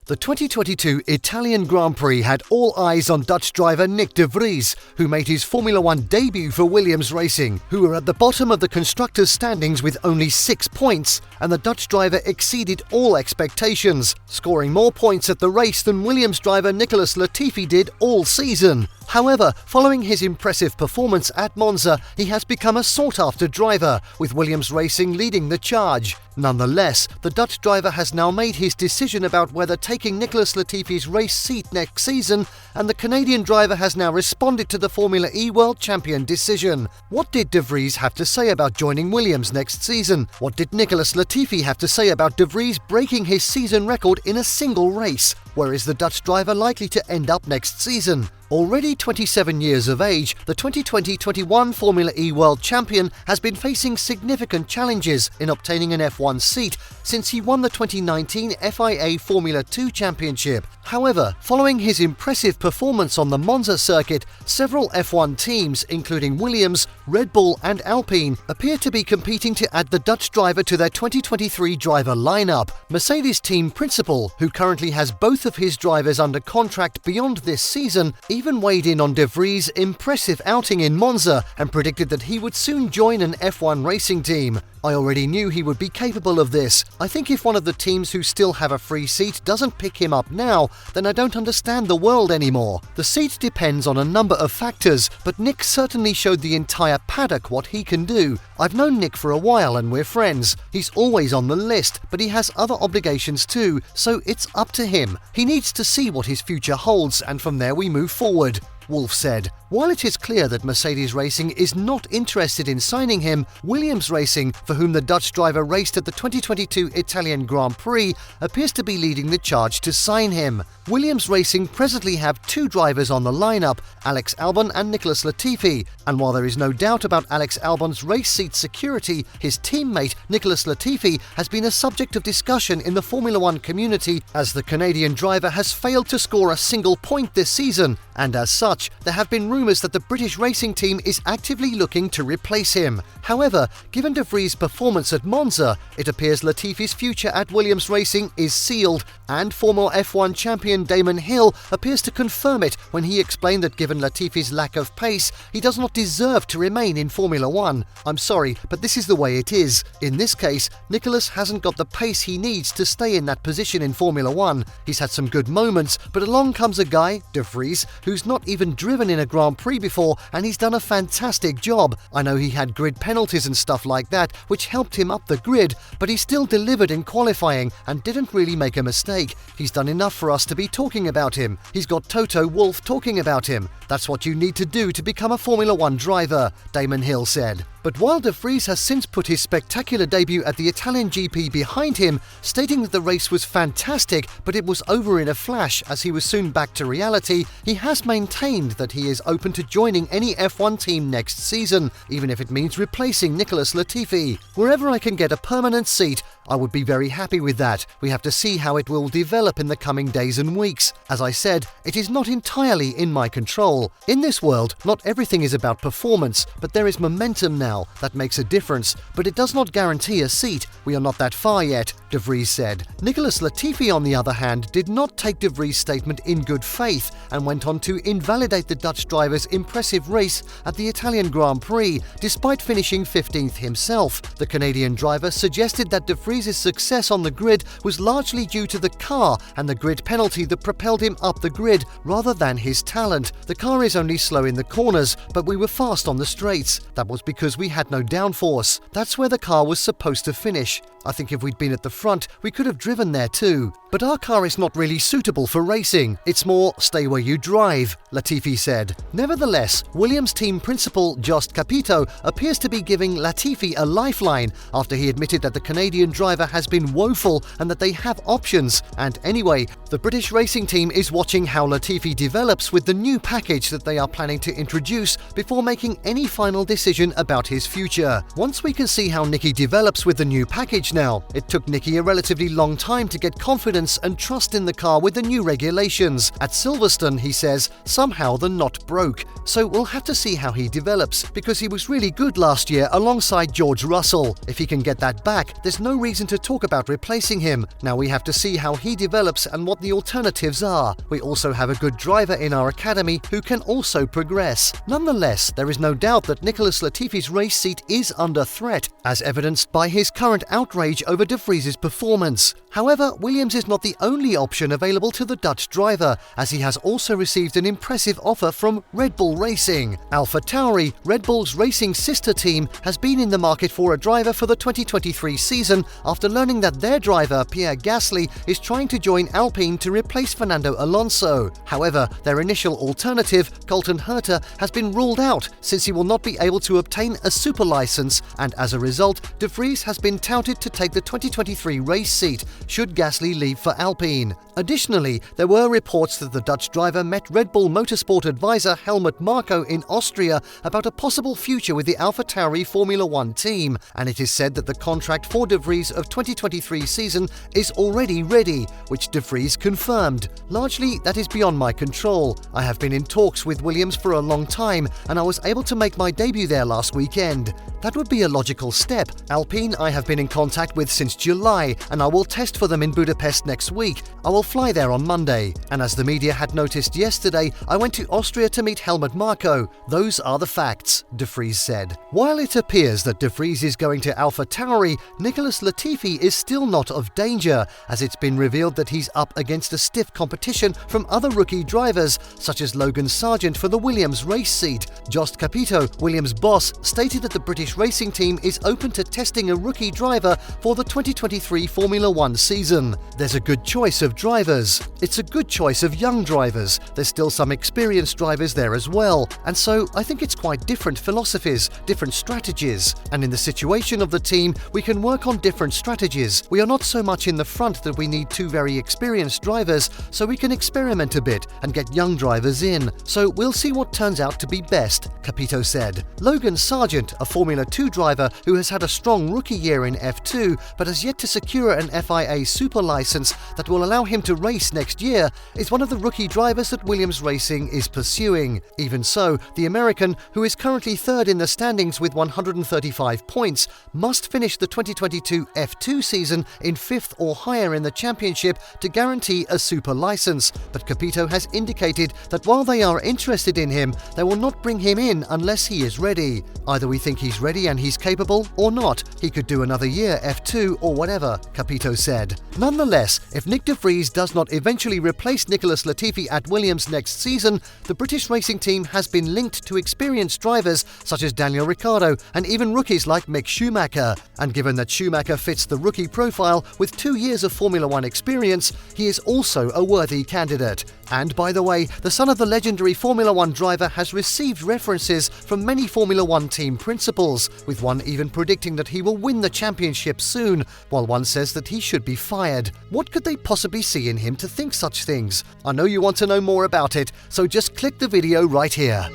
The 2022 Italian Grand Prix had all eyes on Dutch driver Nyck de Vries, who made his Formula One debut for Williams Racing, who were at the bottom of the constructors' standings with only 6 points, and the Dutch driver exceeded all expectations, scoring more points at the race than Williams driver Nicholas Latifi did all season. However, following his impressive performance at Monza, he has become a sought-after driver, with Williams Racing leading the charge. Nonetheless, the Dutch driver has now made his decision about whether taking Nicholas Latifi's race seat next season, and the Canadian driver has now responded to the Formula E World Champion decision. What did de Vries have to say about joining Williams next season? What did Nicholas Latifi have to say about de Vries breaking his season record in a single race? Where is the Dutch driver likely to end up next season? Already 27 years of age, the 2020-21 Formula E World Champion has been facing significant challenges in obtaining an F1 seat since he won the 2019 FIA Formula 2 Championship. However, following his impressive performance on the Monza circuit, several F1 teams, including Williams, Red Bull and Alpine, appear to be competing to add the Dutch driver to their 2023 driver lineup. Mercedes team principal, who currently has both of his drivers under contract beyond this season, even weighed in on de Vries' impressive outing in Monza and predicted that he would soon join an F1 racing team. "I already knew he would be capable of this. I think if one of the teams who still have a free seat doesn't pick him up now, then I don't understand the world anymore. The seat depends on a number of factors, but Nyck certainly showed the entire paddock what he can do. I've known Nyck for a while and we're friends. He's always on the list, but he has other obligations too, so it's up to him. He needs to see what his future holds, and from there we move forward," Wolff said. While it is clear that Mercedes Racing is not interested in signing him, Williams Racing, for whom the Dutch driver raced at the 2022 Italian Grand Prix, appears to be leading the charge to sign him. Williams Racing presently have 2 drivers on the lineup, Alex Albon and Nicholas Latifi, and while there is no doubt about Alex Albon's race seat security, his teammate Nicholas Latifi has been a subject of discussion in the Formula One community, as the Canadian driver has failed to score a single point this season, and as such, there have been rumours that the British racing team is actively looking to replace him. However, given de Vries' performance at Monza, it appears Latifi's future at Williams Racing is sealed, and former F1 champion Damon Hill appears to confirm it when he explained that given Latifi's lack of pace, he does not deserve to remain in Formula One. "I'm sorry, but this is the way it is. In this case, Nicholas hasn't got the pace he needs to stay in that position in Formula One. He's had some good moments, but along comes a guy, de Vries, who's not even driven in a Grand Prix before, and he's done a fantastic job. I know he had grid penalties and stuff like that, which helped him up the grid, but he still delivered in qualifying and didn't really make a mistake. He's done enough for us to be talking about him. He's got Toto Wolff talking about him. That's what you need to do to become a Formula One driver," Damon Hill said. But while de Vries has since put his spectacular debut at the Italian GP behind him, stating that the race was fantastic but it was over in a flash as he was soon back to reality, he has maintained that he is open to joining any F1 team next season, even if it means replacing Nicholas Latifi. "Wherever I can get a permanent seat, I would be very happy with that. We have to see how it will develop in the coming days and weeks. As I said, it is not entirely in my control. In this world, not everything is about performance, but there is momentum now. That makes a difference, but it does not guarantee a seat. We are not that far yet," de Vries said. Nicholas Latifi, on the other hand, did not take de Vries' statement in good faith and went on to invalidate the Dutch driver's impressive race at the Italian Grand Prix, despite finishing 15th himself. The Canadian driver suggested that de Vries' success on the grid was largely due to the car and the grid penalty that propelled him up the grid, rather than his talent. "The car is only slow in the corners, but we were fast on the straights. That was because we had no downforce. That's where the car was supposed to finish. I think if we'd been at the front, we could have driven there too. But our car is not really suitable for racing. It's more stay where you drive," Latifi said. Nevertheless, Williams team principal Jost Capito appears to be giving Latifi a lifeline after he admitted that the Canadian driver has been woeful and that they have options. And anyway, the British racing team is watching how Latifi develops with the new package that they are planning to introduce before making any final decision about his future. Once we can see how Nyck develops with the new package now, it took Nyck taking a relatively long time to get confidence and trust in the car with the new regulations. At Silverstone, he says, somehow the knot broke. So we'll have to see how he develops, because he was really good last year alongside George Russell. If he can get that back, there's no reason to talk about replacing him. Now we have to see how he develops and what the alternatives are. We also have a good driver in our academy who can also progress. Nonetheless, there is no doubt that Nicholas Latifi's race seat is under threat, as evidenced by his current outrage over de Vries' performance. However, Williams is not the only option available to the Dutch driver, as he has also received an impressive offer from Red Bull Racing. AlphaTauri, Red Bull's racing sister team, has been in the market for a driver for the 2023 season after learning that their driver, Pierre Gasly, is trying to join Alpine to replace Fernando Alonso. However, their initial alternative, Colton Herta, has been ruled out since he will not be able to obtain a super license, and as a result, de Vries has been touted to take the 2023 race seat should Gasly leave for Alpine. Additionally, there were reports that the Dutch driver met Red Bull Motorsport advisor Helmut Marko in Austria about a possible future with the AlphaTauri Formula One team, and it is said that the contract for de Vries of 2023 season is already ready, which de Vries confirmed. Largely, that is beyond my control. I have been in talks with Williams for a long time, and I was able to make my debut there last weekend. That would be a logical step. Alpine I have been in contact with since July, and I will test for them in Budapest next week. I will fly there on Monday. And as the media had noticed yesterday, I went to Austria to meet Helmut Marko. Those are the facts, de Vries said. While it appears that de Vries is going to AlphaTauri, Nicholas Latifi is still not of danger, as it's been revealed that he's up against a stiff competition from other rookie drivers, such as Logan Sargent for the Williams race seat. Jost Capito, Williams' boss, stated that the British racing team is open to testing a rookie driver for the 2023 Formula One season. There's a good choice of drivers. It's a good choice of young drivers. There's still some experienced drivers there as well. And so I think it's quite different philosophies, different strategies. And in the situation of the team, we can work on different strategies. We are not so much in the front that we need two very experienced drivers, so we can experiment a bit and get young drivers in. So we'll see what turns out to be best, Capito said. Logan Sargent, a Formula 2 driver who has had a strong rookie year in F2 but has yet to secure an FIA super license that will allow him to race next year, is one of the rookie drivers that Williams Racing is pursuing. Even so, the American, who is currently third in the standings with 135 points, must finish the 2022 F2 season in 5th or higher in the championship to guarantee a super license. But Capito has indicated that while they are interested in him, they will not bring him in unless he is ready. Either we think he's ready and he's capable, or not. He could do another year F2 or whatever, Capito said. Nonetheless, if Nyck de Vries does not eventually replace Nicholas Latifi at Williams next season, the British racing team has been linked to experienced drivers such as Daniel Ricciardo and even rookies like Mick Schumacher. And given that Schumacher fits the rookie profile with 2 years of Formula One experience, he is also a worthy candidate. And by the way, the son of the legendary Formula One driver has received references from many Formula One team principals, with one even predicting that he will win the championship soon, while one says that he should be fired. What could they possibly see in him to think such things? I know you want to know more about it, so just click the video right here.